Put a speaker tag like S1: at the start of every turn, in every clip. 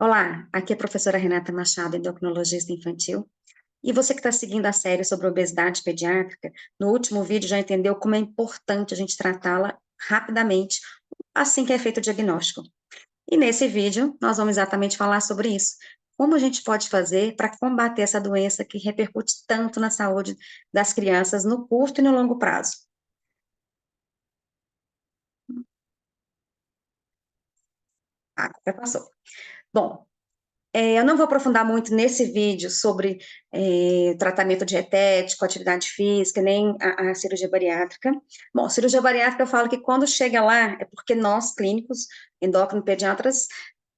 S1: Olá, aqui é a professora Renata Machado, endocrinologista infantil. E você que está seguindo a série sobre obesidade pediátrica, no último vídeo já entendeu como é importante a gente tratá-la rapidamente, assim que é feito o diagnóstico. E nesse vídeo, nós vamos exatamente falar sobre isso. Como a gente pode fazer para combater essa doença que repercute tanto na saúde das crianças no curto e no longo prazo. Ah, já passou. Bom, eu não vou aprofundar muito nesse vídeo sobre tratamento dietético, atividade física, nem a cirurgia bariátrica. Bom, cirurgia bariátrica eu falo que quando chega lá é porque nós, clínicos, endócrino-pediatras,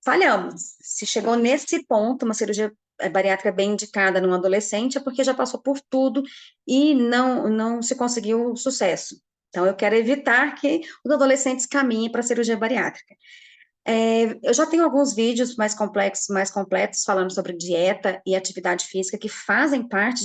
S1: falhamos. Se chegou nesse ponto, uma cirurgia bariátrica bem indicada num adolescente, é porque já passou por tudo e não se conseguiu sucesso. Então, eu quero evitar que os adolescentes caminhem para a cirurgia bariátrica. Eu já tenho alguns vídeos mais complexos, mais completos, falando sobre dieta e atividade física, que fazem parte,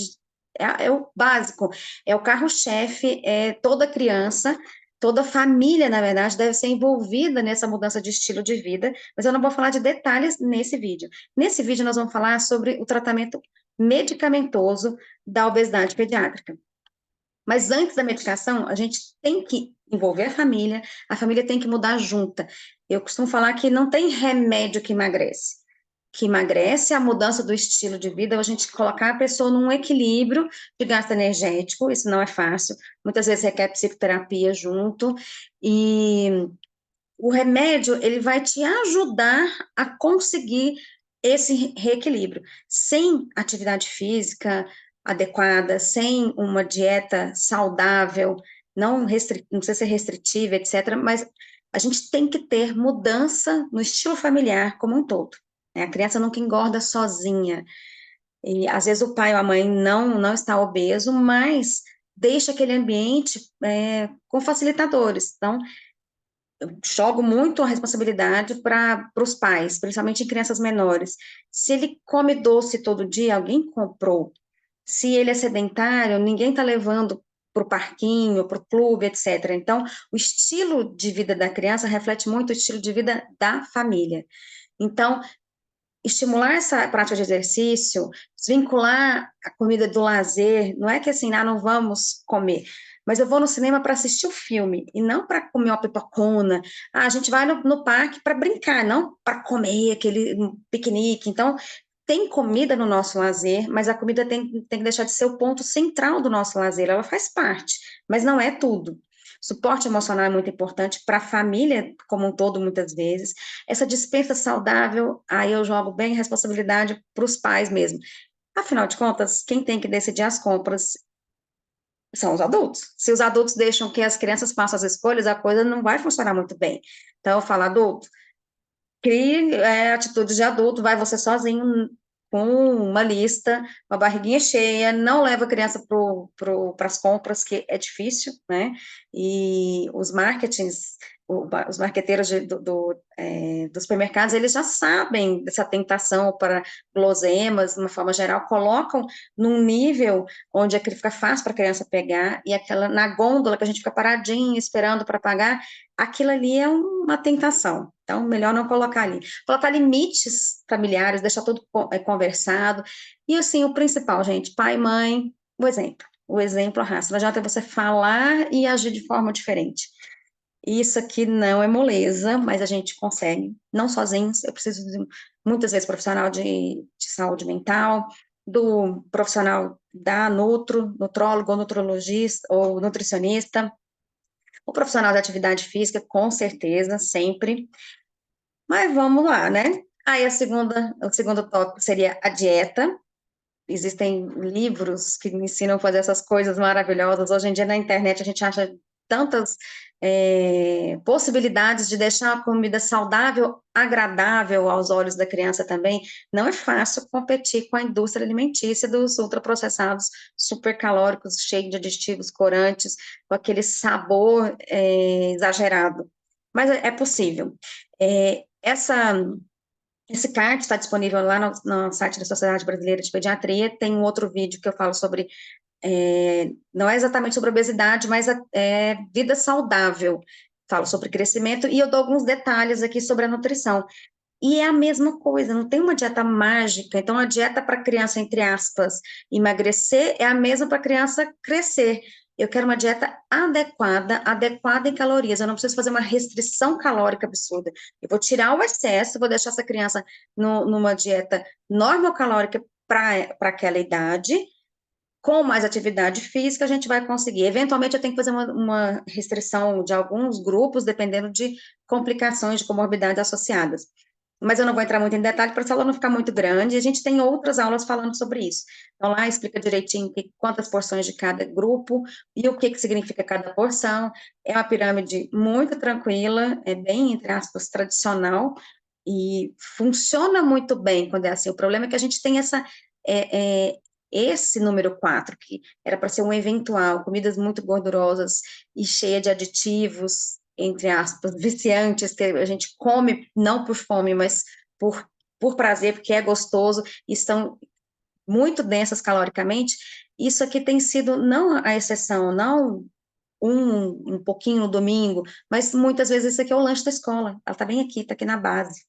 S1: é o básico, é o carro-chefe, toda criança, toda família, na verdade, deve ser envolvida nessa mudança de estilo de vida, mas eu não vou falar de detalhes nesse vídeo. Nesse vídeo, nós vamos falar sobre o tratamento medicamentoso da obesidade pediátrica. Mas antes da medicação, a gente tem que envolver a família tem que mudar junta. Eu costumo falar que não tem remédio que emagrece. Que emagrece é a mudança do estilo de vida, a gente colocar a pessoa num equilíbrio de gasto energético, isso não é fácil, muitas vezes requer psicoterapia junto, e o remédio, ele vai te ajudar a conseguir esse reequilíbrio. Sem atividade física adequada, sem uma dieta saudável, não precisa ser restritiva, etc., mas a gente tem que ter mudança no estilo familiar como um todo, né? A criança nunca engorda sozinha, e às vezes o pai ou a mãe não está obeso, mas deixa aquele ambiente com facilitadores. Então, jogo muito a responsabilidade para os pais, principalmente em crianças menores. Se ele come doce todo dia, alguém comprou. Se ele é sedentário, ninguém está levando para o parquinho, para o clube, etc. Então, o estilo de vida da criança reflete muito o estilo de vida da família. Então, estimular essa prática de exercício, desvincular a comida do lazer, não é que assim, não vamos comer, mas eu vou no cinema para assistir o filme, e não para comer uma pipocona. A gente vai no parque para brincar, não para comer aquele piquenique. Então, tem comida no nosso lazer, mas a comida tem que deixar de ser o ponto central do nosso lazer, ela faz parte, mas não é tudo. Suporte emocional é muito importante para a família como um todo, muitas vezes. Essa dispensa saudável, aí eu jogo bem responsabilidade para os pais mesmo. Afinal de contas, quem tem que decidir as compras são os adultos. Se os adultos deixam que as crianças façam as escolhas, a coisa não vai funcionar muito bem. Então, eu falo, adulto, crie atitudes de adulto, vai você sozinho com uma lista, uma barriguinha cheia, não leva a criança para as compras, que é difícil, né? E os marketings, os marqueteiros dos supermercados, eles já sabem dessa tentação para guloseimas, de uma forma geral, colocam num nível onde aquilo fica fácil para a criança pegar, e aquela na gôndola que a gente fica paradinho esperando para pagar, aquilo ali é uma tentação. Então, melhor não colocar ali. Colocar limites familiares, deixar tudo conversado. E, assim, o principal, gente, pai, mãe, o exemplo. O exemplo arrasta. Não adianta você falar e agir de forma diferente. Isso aqui não é moleza, mas a gente consegue, não sozinhos. Eu preciso, muitas vezes, profissional de saúde mental, do profissional da nutrólogo, ou nutrologista, ou nutricionista, o profissional de atividade física, com certeza, sempre. Mas vamos lá, né? Aí o segundo tópico seria a dieta. Existem livros que me ensinam a fazer essas coisas maravilhosas. Hoje em dia na internet a gente acha tantas possibilidades de deixar a comida saudável, agradável aos olhos da criança também. Não é fácil competir com a indústria alimentícia dos ultraprocessados supercalóricos, cheios de aditivos, corantes, com aquele sabor exagerado. Mas é possível. Esse card está disponível lá no site da Sociedade Brasileira de Pediatria. Tem um outro vídeo que eu falo sobre, não é exatamente sobre obesidade, mas vida saudável. Falo sobre crescimento e eu dou alguns detalhes aqui sobre a nutrição. E é a mesma coisa, não tem uma dieta mágica. Então, a dieta para criança, entre aspas, emagrecer é a mesma para criança crescer. Eu quero uma dieta adequada, adequada em calorias. Eu não preciso fazer uma restrição calórica absurda. Eu vou tirar o excesso, vou deixar essa criança numa dieta normocalórica para aquela idade, com mais atividade física, a gente vai conseguir. Eventualmente, eu tenho que fazer uma restrição de alguns grupos, dependendo de complicações de comorbidades associadas. Mas eu não vou entrar muito em detalhe para a aula não ficar muito grande. A gente tem outras aulas falando sobre isso. Então, lá explica direitinho quantas porções de cada grupo e o que significa cada porção. É uma pirâmide muito tranquila, é bem, entre aspas, tradicional, e funciona muito bem quando é assim. O problema é que a gente tem é, é, esse número 4 que era para ser um eventual, comidas muito gordurosas e cheia de aditivos, entre aspas, viciantes, que a gente come não por fome, mas por prazer, porque é gostoso, e estão muito densas caloricamente. Isso aqui tem sido não a exceção, não um pouquinho no domingo, mas muitas vezes isso aqui é o lanche da escola. Ela está bem aqui, está aqui na base.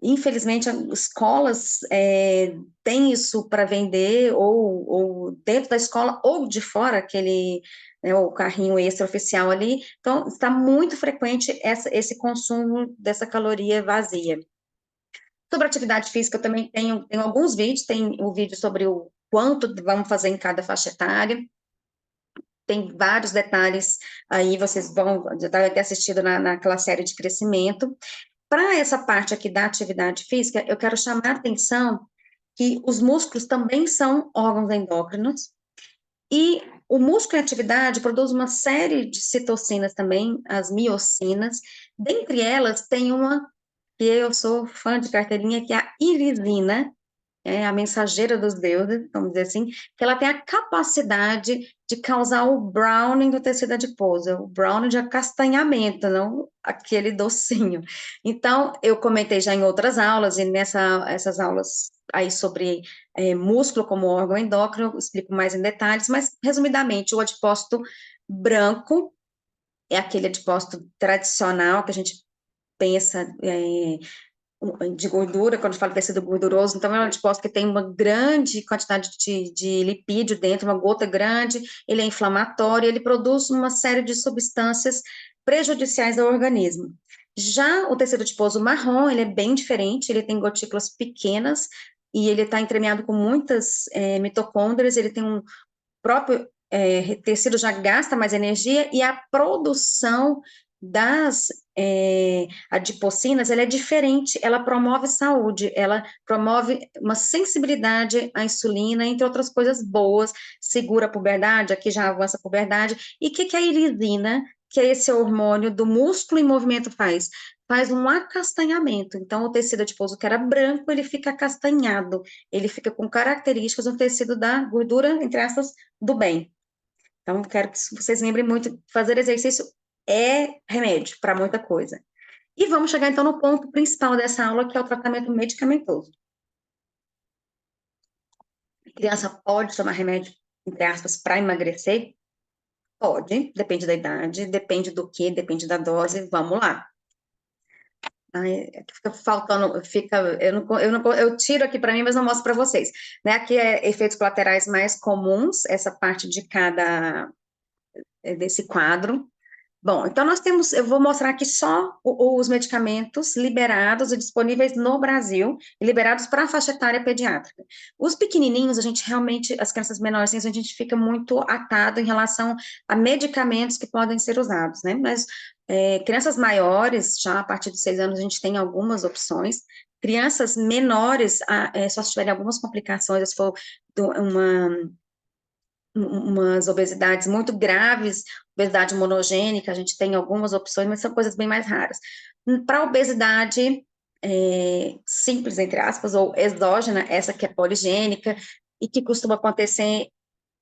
S1: Infelizmente, as escolas têm isso para vender, ou dentro da escola, ou de fora, aquele, né, o carrinho extraoficial ali. Então, está muito frequente esse consumo dessa caloria vazia. Sobre atividade física, eu também tenho alguns vídeos, tem o vídeo sobre o quanto vamos fazer em cada faixa etária, tem vários detalhes aí, vocês vão, já devem ter assistido naquela série de crescimento. Para essa parte aqui da atividade física, eu quero chamar a atenção que os músculos também são órgãos endócrinos, e o músculo em atividade produz uma série de citocinas também, as miocinas. Dentre elas, tem uma que eu sou fã de carteirinha, que é a irisina, é a mensageira dos deuses, vamos dizer assim, que ela tem a capacidade de causar o browning do tecido adiposo, o browning de acastanhamento, não aquele docinho. Então, eu comentei já em outras aulas, e essas aulas aí sobre músculo como órgão endócrino, eu explico mais em detalhes, mas, resumidamente, o adipócito branco é aquele adipócito tradicional que a gente pensa de gordura, quando fala tecido gorduroso, então é um anticorpo que tem uma grande quantidade de lipídio dentro, uma gota grande, ele é inflamatório, ele produz uma série de substâncias prejudiciais ao organismo. Já o tecido adiposo marrom, ele é bem diferente, ele tem gotículas pequenas, e ele está entremeado com muitas mitocôndrias, ele tem um próprio tecido já gasta mais energia, e a produção das adipocinas, ela é diferente, ela promove saúde, ela promove uma sensibilidade à insulina, entre outras coisas boas, segura a puberdade, aqui já avança a puberdade. E o que a irisina, que é esse hormônio do músculo em movimento, faz? Faz um acastanhamento. Então, o tecido adiposo que era branco, ele fica acastanhado, ele fica com características do tecido da gordura, entre aspas, do bem. Então, quero que vocês lembrem muito, fazer exercício é remédio para muita coisa. E vamos chegar, então, no ponto principal dessa aula, que é o tratamento medicamentoso. A criança pode tomar remédio, entre aspas, para emagrecer? Pode, depende da idade, depende do que, depende da dose, vamos lá. Ai, fica faltando, eu tiro aqui para mim, mas não mostro para vocês. Né? Aqui é efeitos colaterais mais comuns, essa parte de cada desse quadro. Bom, então nós temos, eu vou mostrar aqui só os medicamentos liberados e disponíveis no Brasil, e liberados para a faixa etária pediátrica. Os pequenininhos, a gente realmente, as crianças menorzinhas, a gente fica muito atado em relação a medicamentos que podem ser usados, né? Mas crianças maiores, já a partir de 6 anos, a gente tem algumas opções. Crianças menores, só se tiverem algumas complicações, se for umas obesidades muito graves, obesidade monogênica, a gente tem algumas opções, mas são coisas bem mais raras. Para obesidade simples, entre aspas, ou exógena, essa que é poligênica, e que costuma acontecer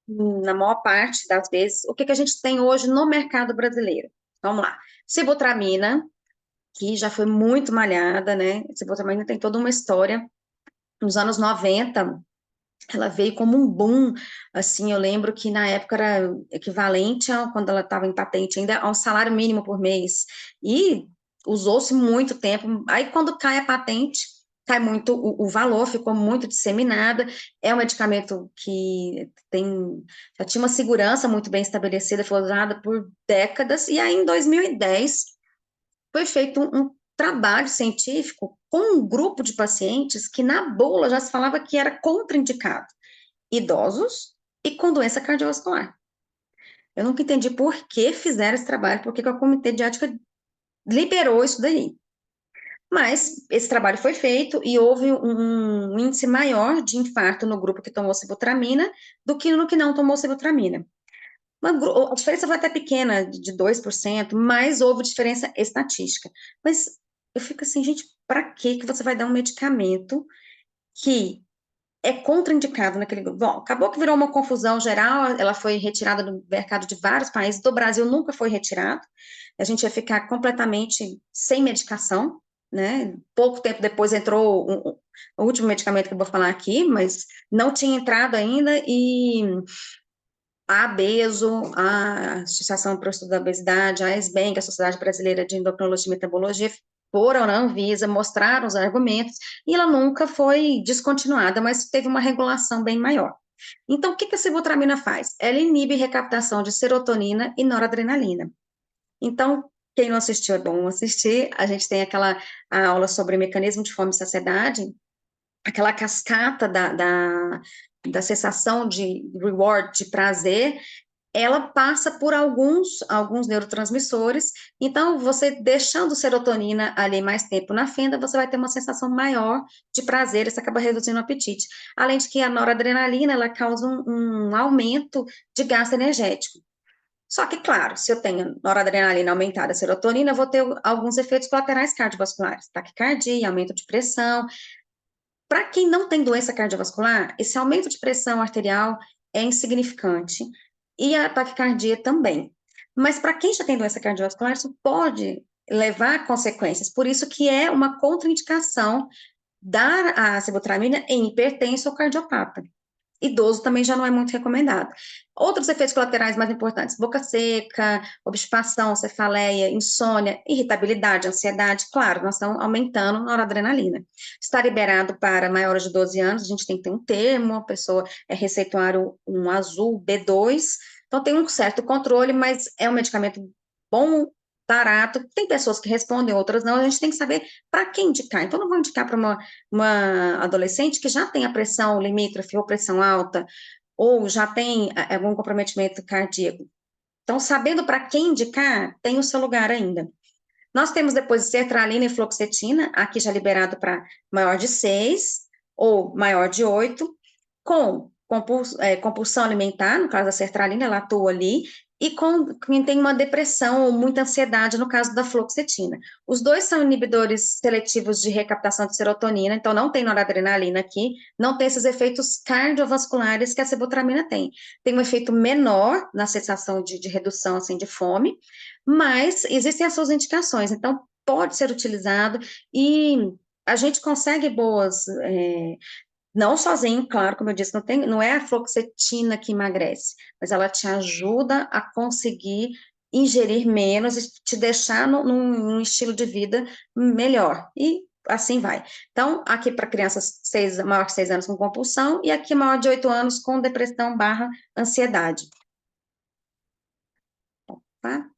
S1: na maior parte das vezes, o que a gente tem hoje no mercado brasileiro? Vamos lá. Sibutramina, que já foi muito malhada, né? Sibutramina tem toda uma história. Nos anos 90, ela veio como um boom, assim, eu lembro que na época era equivalente, quando ela estava em patente ainda, a um salário mínimo por mês, e usou-se muito tempo, aí quando cai a patente, cai muito o valor, ficou muito disseminada, é um medicamento que já tinha uma segurança muito bem estabelecida, foi usada por décadas, e aí em 2010 foi feito um trabalho científico com um grupo de pacientes que na bula já se falava que era contraindicado, idosos e com doença cardiovascular. Eu nunca entendi por que fizeram esse trabalho, por que o Comitê de Ética liberou isso daí. Mas esse trabalho foi feito e houve um índice maior de infarto no grupo que tomou sibutramina do que no que não tomou sibutramina. A diferença foi até pequena, de 2%, mas houve diferença estatística. Mas eu fico assim, gente, para que você vai dar um medicamento que é contraindicado naquele grupo? Bom, acabou que virou uma confusão geral, ela foi retirada do mercado de vários países, do Brasil nunca foi retirado, a gente ia ficar completamente sem medicação, né? Pouco tempo depois entrou o último medicamento que eu vou falar aqui, mas não tinha entrado ainda, e a ABESO, a Associação para o Estudo da Obesidade, a SBEM, que é a Sociedade Brasileira de Endocrinologia e Metabologia, foram na Anvisa, mostraram os argumentos, e ela nunca foi descontinuada, mas teve uma regulação bem maior. Então, o que a sibutramina faz? Ela inibe recaptação de serotonina e noradrenalina. Então, quem não assistiu é bom assistir, a gente tem a aula sobre mecanismo de fome e saciedade, aquela cascata da sensação de reward, de prazer, ela passa por alguns neurotransmissores, então você deixando serotonina ali mais tempo na fenda, você vai ter uma sensação maior de prazer, isso acaba reduzindo o apetite. Além de que a noradrenalina, ela causa um aumento de gasto energético. Só que, claro, se eu tenho noradrenalina aumentada, a serotonina, eu vou ter alguns efeitos colaterais cardiovasculares, taquicardia, aumento de pressão. Para quem não tem doença cardiovascular, esse aumento de pressão arterial é insignificante e a taquicardia também. Mas para quem já tem doença cardiovascular, isso pode levar a consequências. Por isso que é uma contraindicação dar a sibutramina em hipertenso ou cardiopata. Idoso também já não é muito recomendado. Outros efeitos colaterais mais importantes: boca seca, obstipação, cefaleia, insônia, irritabilidade, ansiedade. Claro, nós estamos aumentando a noradrenalina. Está liberado para maiores de 12 anos, a gente tem que ter um termo, a pessoa é receituário um azul B2, então tem um certo controle, mas é um medicamento bom, barato. Tem pessoas que respondem, outras não, a gente tem que saber para quem indicar. Então, não vou indicar para uma adolescente que já tem a pressão limítrofe ou pressão alta, ou já tem algum comprometimento cardíaco. Então, sabendo para quem indicar, tem o seu lugar ainda. Nós temos depois sertralina e fluoxetina, aqui já liberado para maior de 6 ou maior de 8, com compulsão alimentar, no caso da sertralina, ela atua ali, e com quem tem uma depressão ou muita ansiedade, no caso da fluoxetina. Os dois são inibidores seletivos de recaptação de serotonina, então não tem noradrenalina aqui, não tem esses efeitos cardiovasculares que a sibutramina tem. Tem um efeito menor na sensação de redução, assim, de fome, mas existem as suas indicações, então pode ser utilizado, e a gente consegue não sozinho, claro, como eu disse, não é a fluoxetina que emagrece, mas ela te ajuda a conseguir ingerir menos e te deixar num estilo de vida melhor, e assim vai. Então, aqui para crianças maior de 6 anos com compulsão, e aqui maior de 8 anos com depressão barra ansiedade. Tá?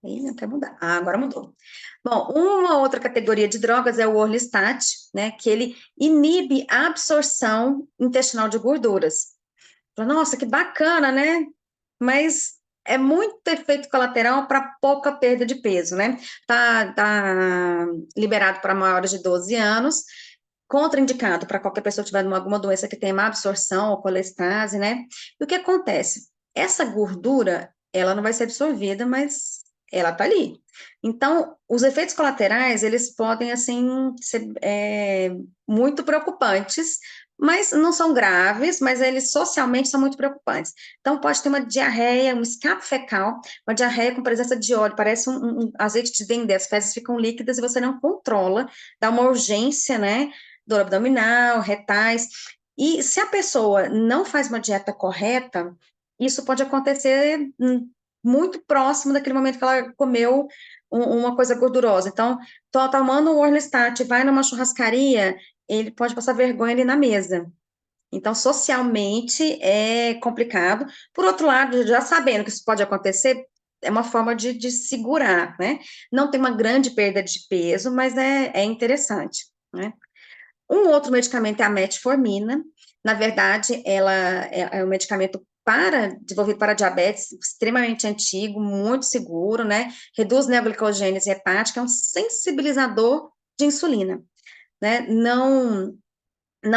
S1: Ih, não quer mudar. Ah, agora mudou. Bom, uma outra categoria de drogas é o orlistat, né, que ele inibe a absorção intestinal de gorduras. Nossa, que bacana, né? Mas é muito efeito colateral para pouca perda de peso, né? Tá liberado para maiores de 12 anos, contraindicado para qualquer pessoa que tiver alguma doença que tenha má absorção ou colestase, né? E o que acontece? Essa gordura, ela não vai ser absorvida, mas ela tá ali. Então, os efeitos colaterais, eles podem, assim, ser muito preocupantes, mas não são graves, mas eles socialmente são muito preocupantes. Então, pode ter uma diarreia, um escape fecal, uma diarreia com presença de óleo, parece um azeite de dendê, as fezes ficam líquidas e você não controla, dá uma urgência, né, dor abdominal, retais, e se a pessoa não faz uma dieta correta, isso pode acontecer muito próximo daquele momento que ela comeu uma coisa gordurosa. Então, tô tomando o Orlistat, vai numa churrascaria, ele pode passar vergonha ali na mesa. Então, socialmente é complicado. Por outro lado, já sabendo que isso pode acontecer, é uma forma de segurar, né? Não tem uma grande perda de peso, mas é interessante, né? Um outro medicamento é a metformina. Na verdade, ela é um medicamento desenvolvido para diabetes, extremamente antigo, muito seguro, né? Reduz neoglicogênese hepática, é um sensibilizador de insulina, né? Não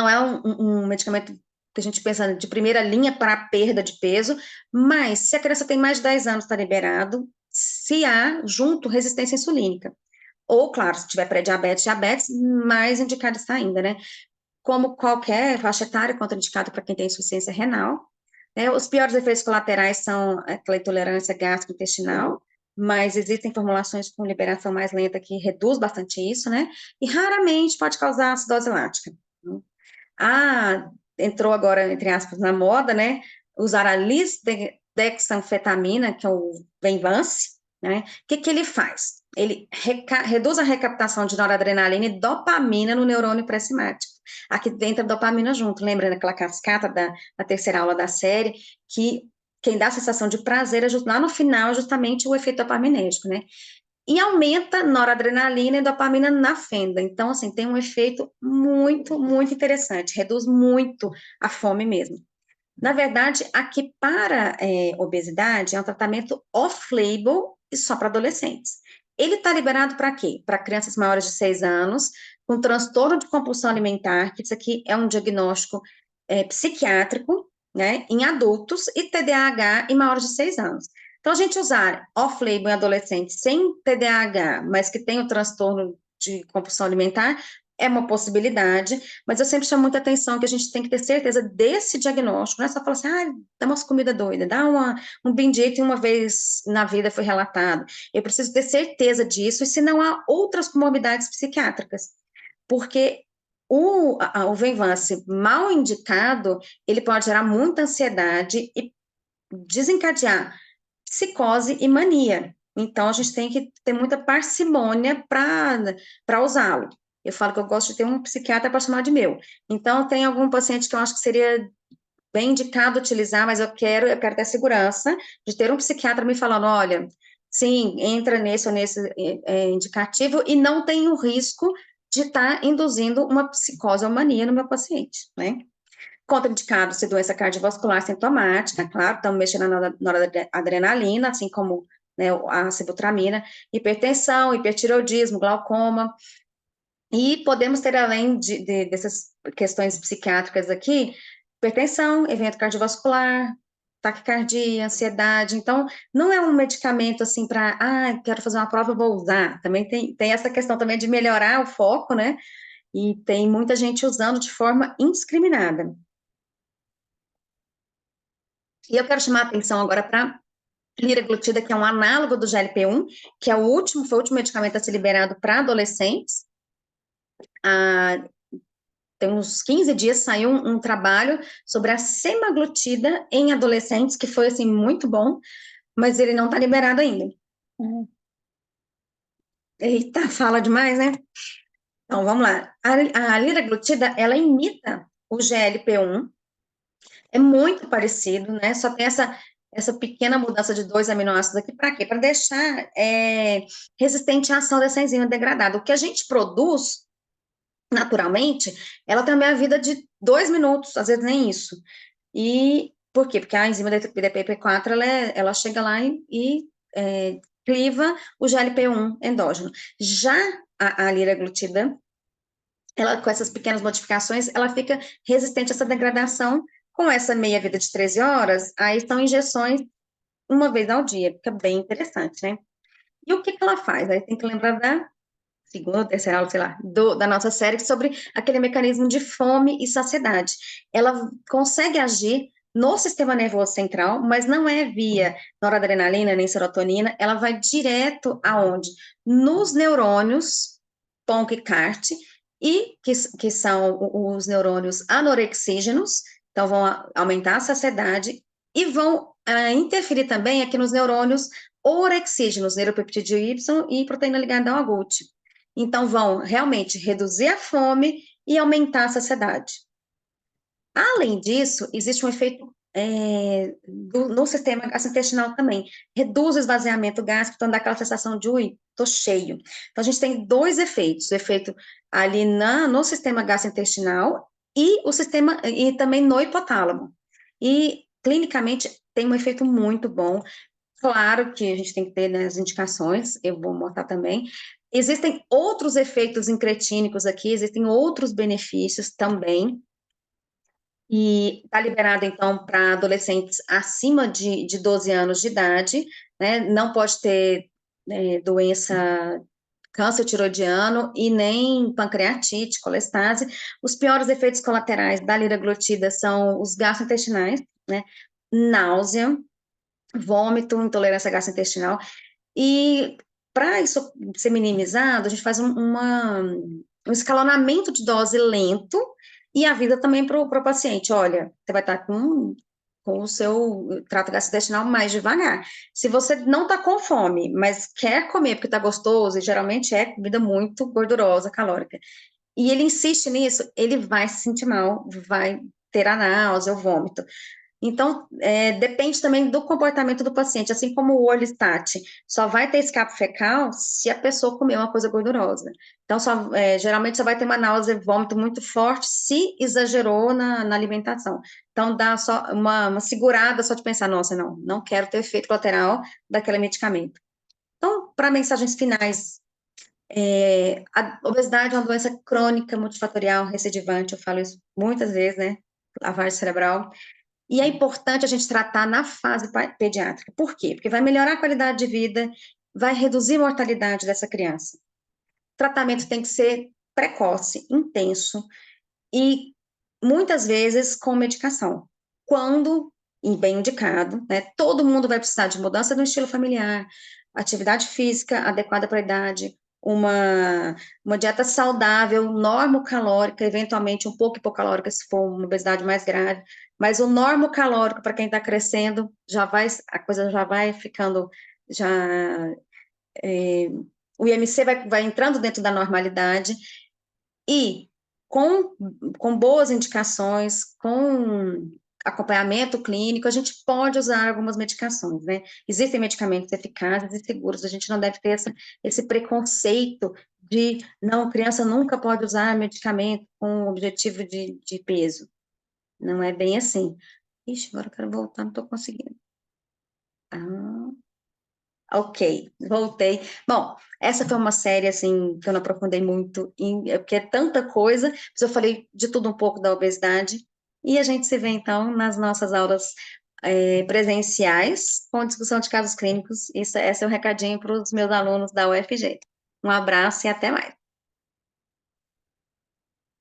S1: é um medicamento que a gente pensa de primeira linha para a perda de peso, mas se a criança tem mais de 10 anos, está liberado, se há, junto, resistência insulínica. Ou, claro, se tiver pré-diabetes, diabetes, mais indicado está ainda, né? Como qualquer faixa etária, contraindicado para quem tem insuficiência renal. Né? Os piores efeitos colaterais são aquela intolerância gastrointestinal, mas existem formulações com liberação mais lenta que reduz bastante isso, né? E raramente pode causar acidose lática. Ah, entrou agora, entre aspas, na moda, né? Usar a lisdexanfetamina, que é o Venvance, né? O que ele faz? Ele reduz a recaptação de noradrenalina e dopamina no neurônio pré-sináptico. Aqui dentro a dopamina junto, lembra daquela cascata da terceira aula da série, que quem dá a sensação de prazer lá no final é justamente o efeito dopaminérgico, né? E aumenta noradrenalina e dopamina na fenda. Então, assim, tem um efeito muito, muito interessante, reduz muito a fome mesmo. Na verdade, aqui para obesidade é um tratamento off-label e só para adolescentes. Ele está liberado para quê? Para crianças maiores de 6 anos, com transtorno de compulsão alimentar, que isso aqui é um diagnóstico psiquiátrico, né, em adultos, e TDAH em maiores de 6 anos. Então, a gente usar off-label em adolescentes sem TDAH, mas que tem o transtorno de compulsão alimentar, é uma possibilidade, mas eu sempre chamo muita atenção que a gente tem que ter certeza desse diagnóstico, não é só falar assim, dá umas comida doida, dá um bendito e uma vez na vida foi relatado. Eu preciso ter certeza disso, e se não há outras comorbidades psiquiátricas, porque o Venvance mal indicado, ele pode gerar muita ansiedade e desencadear psicose e mania. Então, a gente tem que ter muita parcimônia para usá-lo. Eu falo que eu gosto de ter um psiquiatra para chamar de meu. Então, tem algum paciente que eu acho que seria bem indicado utilizar, mas eu quero ter segurança de ter um psiquiatra me falando, olha, sim, entra nesse ou nesse indicativo e não tem o risco de estar induzindo uma psicose ou mania no meu paciente, né? Contraindicado se doença cardiovascular sintomática, claro, estamos mexendo na noradrenalina, assim como, né, a sibutramina, hipertensão, hipertireoidismo, glaucoma, e podemos ter, além dessas questões psiquiátricas aqui, hipertensão, evento cardiovascular, taquicardia, ansiedade. Então, não é um medicamento assim para, quero fazer uma prova, eu vou usar. Também tem essa questão também de melhorar o foco, né? E tem muita gente usando de forma indiscriminada. E eu quero chamar a atenção agora para liraglutida, que é um análogo do GLP-1, que é foi o último medicamento a ser liberado para adolescentes. Tem uns 15 dias saiu um trabalho sobre a semaglutida em adolescentes, que foi, assim, muito bom, mas ele não está liberado ainda. Eita, fala demais, né? Então, vamos lá. A liraglutida, ela imita o GLP-1, é muito parecido, né? Só tem essa pequena mudança de 2 aminoácidos aqui, para quê? Para deixar resistente à ação dessa enzima degradada. O que a gente produz naturalmente, ela tem a meia vida de 2 minutos, às vezes nem isso. E por quê? Porque a enzima DPP4, ela chega lá e cliva o GLP-1 endógeno. Já a liraglutida, ela, com essas pequenas modificações, ela fica resistente a essa degradação. Com essa meia-vida de 13 horas, aí são injeções uma vez ao dia, fica bem interessante, né? E o que ela faz? Aí tem que lembrar da segunda, terceira aula, sei lá, da nossa série, sobre aquele mecanismo de fome e saciedade. Ela consegue agir no sistema nervoso central, mas não é via noradrenalina nem serotonina, ela vai direto aonde? Nos neurônios, PONC e CART, e que são os neurônios anorexígenos, então vão aumentar a saciedade e vão interferir também aqui nos neurônios orexígenos, neuropeptídeo Y e proteína ligada ao GUT. Então, vão realmente reduzir a fome e aumentar a saciedade. Além disso, existe um efeito no sistema gastrointestinal também. Reduz o esvaziamento gástrico, então dá aquela sensação de, ui, tô cheio. Então, a gente tem dois efeitos, o efeito ali no sistema gastrointestinal e também no hipotálamo. E, clinicamente, tem um efeito muito bom. Claro que a gente tem que ter, né, as indicações, eu vou mostrar também. Existem outros efeitos incretínicos aqui, existem outros benefícios também, e está liberado, então, para adolescentes acima de 12 anos de idade, né? Não pode ter doença, câncer tiroidiano e nem pancreatite, colestase. Os piores efeitos colaterais da liraglutida são os gastrointestinais, né? Náusea, vômito, intolerância gastrointestinal. E para isso ser minimizado, a gente faz um escalonamento de dose lento e avisa também para o paciente: olha, você vai estar com o seu trato gastrointestinal mais devagar. Se você não está com fome, mas quer comer porque está gostoso, e geralmente é comida muito gordurosa, calórica, e ele insiste nisso, ele vai se sentir mal, vai ter a náusea, o vômito. Então, depende também do comportamento do paciente, assim como o olho estate, só vai ter escape fecal se a pessoa comer uma coisa gordurosa. Então, geralmente só vai ter uma náusea e vômito muito forte se exagerou na alimentação. Então, dá só uma segurada só de pensar, nossa, não quero ter efeito colateral daquele medicamento. Então, para mensagens finais, a obesidade é uma doença crônica, multifatorial, recidivante, eu falo isso muitas vezes, né? Lavagem cerebral. E é importante a gente tratar na fase pediátrica. Por quê? Porque vai melhorar a qualidade de vida, vai reduzir a mortalidade dessa criança. O tratamento tem que ser precoce, intenso e muitas vezes com medicação. Quando e bem indicado, né? Todo mundo vai precisar de mudança no estilo familiar, atividade física adequada para a idade, uma dieta saudável, normocalórica, eventualmente um pouco hipocalórica se for uma obesidade mais grave, mas o normocalórico para quem está crescendo a coisa já vai ficando já o IMC vai entrando dentro da normalidade e com boas indicações, com acompanhamento clínico, a gente pode usar algumas medicações, né? Existem medicamentos eficazes e seguros, a gente não deve ter esse preconceito de, não, criança nunca pode usar medicamento com objetivo de peso. Não é bem assim. Ixi, agora eu quero voltar, não estou conseguindo. Ah, ok, voltei. Bom, essa foi uma série, assim, que eu não aprofundei muito, porque é tanta coisa, mas eu falei de tudo um pouco da obesidade, e a gente se vê, então, nas nossas aulas presenciais, com discussão de casos clínicos. Esse é o recadinho para os meus alunos da UFG. Um abraço e até mais.